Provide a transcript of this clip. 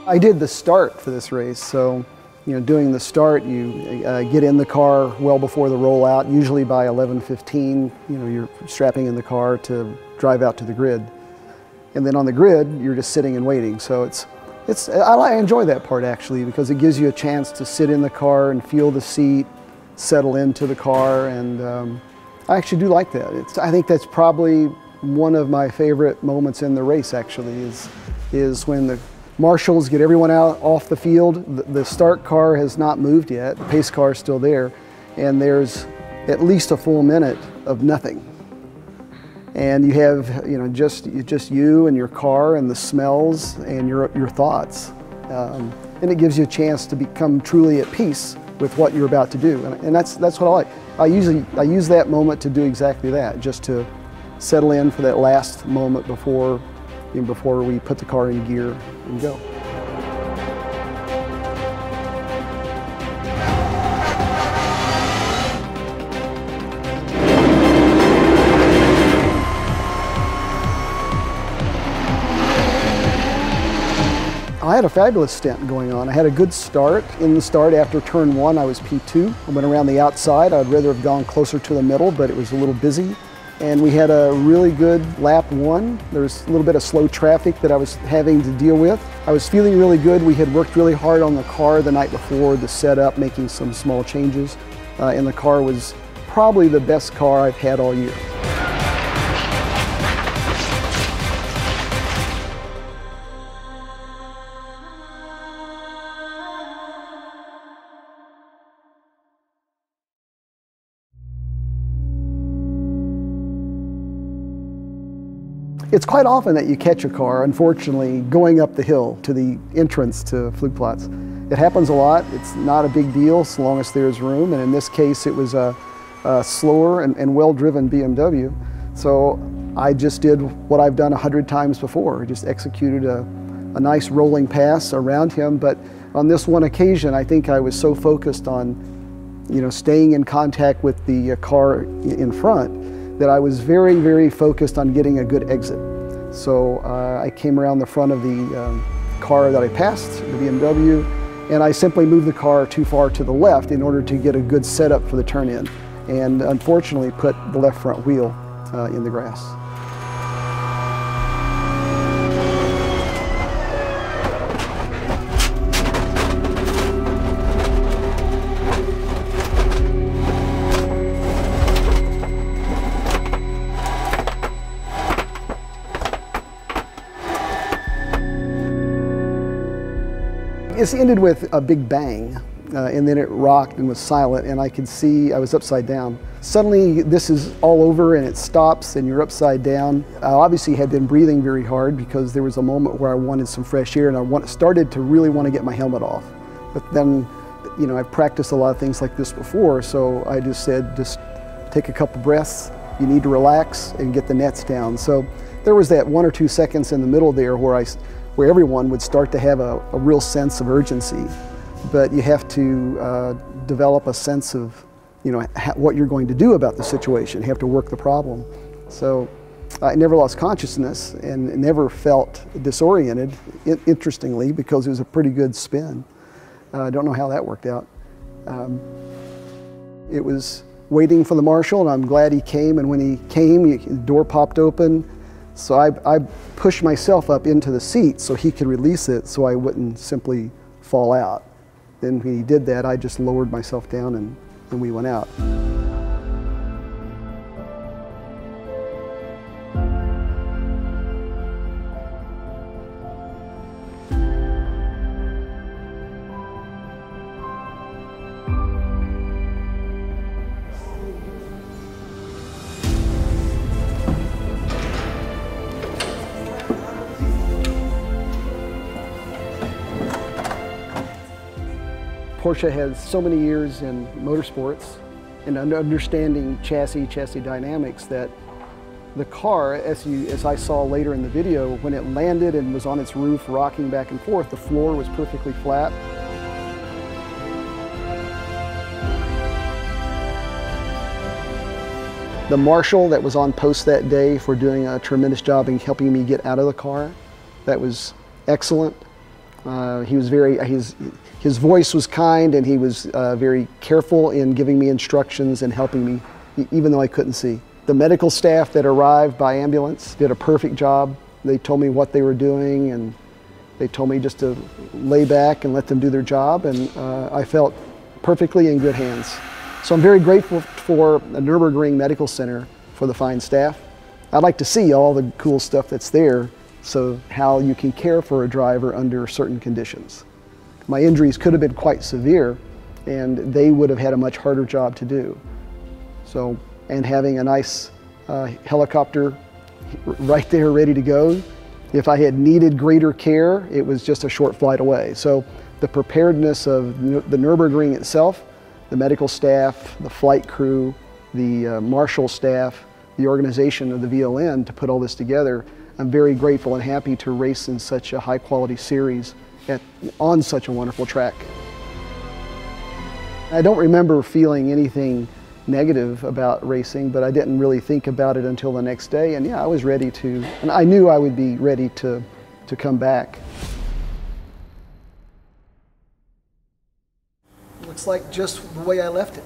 I did the start for this race, so doing the start, you get in the car well before the rollout. Usually by 11:15, you're strapping in the car to drive out to the grid, and then on the grid, you're just sitting and waiting. So I enjoy that part actually, because it gives you a chance to sit in the car and feel the seat, settle into the car, and I actually do like that. I think that's probably one of my favorite moments in the race actually, is when the marshals get everyone out off the field. The start car has not moved yet. The pace car is still there, and there's at least a full minute of nothing. And you have just you and your car and the smells and your thoughts, and it gives you a chance to become truly at peace with what you're about to do. And that's what I like. I use that moment to do exactly that, just to settle in for that last moment before we put the car in gear and go. I had a fabulous stint going on. I had a good start. In the start after turn 1, I was P2. I went around the outside. I'd rather have gone closer to the middle, but it was a little busy. And we had a really good lap 1. There was a little bit of slow traffic that I was having to deal with. I was feeling really good. We had worked really hard on the car the night before, the setup, making some small changes. And the car was probably the best car I've had all year. It's quite often that you catch a car, unfortunately, going up the hill to the entrance to Flugplatz. It happens a lot. It's not a big deal so long as there's room, and in this case it was a slower and well-driven BMW. So I just did what I've done 100 times before. I just executed a nice rolling pass around him, but on this one occasion I think I was so focused on staying in contact with the car in front that I was very, very focused on getting a good exit. So I came around the front of the car that I passed, the BMW, and I simply moved the car too far to the left in order to get a good setup for the turn-in, and unfortunately put the left front wheel in the grass. It ended with a big bang, and then it rocked and was silent, and I could see I was upside down. Suddenly this is all over and it stops and you're upside down. I obviously had been breathing very hard because there was a moment where I wanted some fresh air, and I started to really want to get my helmet off. But then, I've practiced a lot of things like this before, so I just said, just take a couple breaths, you need to relax and get the nets down. So there was that 1 or 2 seconds in the middle there where everyone would start to have a real sense of urgency, but you have to develop a sense of what you're going to do about the situation. You have to work the problem. So I never lost consciousness and never felt disoriented, interestingly, because it was a pretty good spin. I don't know how that worked out. It was waiting for the marshal, and I'm glad he came, and when he came, the door popped open. So I pushed myself up into the seat so he could release it so I wouldn't simply fall out. Then when he did that, I just lowered myself down and we went out. Porsche has so many years in motorsports and understanding chassis dynamics that the car, as I saw later in the video, when it landed and was on its roof rocking back and forth, the floor was perfectly flat. The marshal that was on post that day for doing a tremendous job in helping me get out of the car, that was excellent. He was his voice was kind, and he was very careful in giving me instructions and helping me, even though I couldn't see. The medical staff that arrived by ambulance did a perfect job. They told me what they were doing, and they told me just to lay back and let them do their job, and I felt perfectly in good hands. So I'm very grateful for the Nürburgring Medical Center for the fine staff. I'd like to see all the cool stuff that's there, so how you can care for a driver under certain conditions. My injuries could have been quite severe, and they would have had a much harder job to do. So, and having a nice helicopter right there ready to go. If I had needed greater care, it was just a short flight away. So the preparedness of the Nürburgring itself, the medical staff, the flight crew, the marshal staff, the organization of the VLN to put all this together, I'm very grateful and happy to race in such a high quality series on such a wonderful track. I don't remember feeling anything negative about racing, but I didn't really think about it until the next day, and yeah, I was ready to, and I knew I would be ready to come back. Looks like just the way I left it.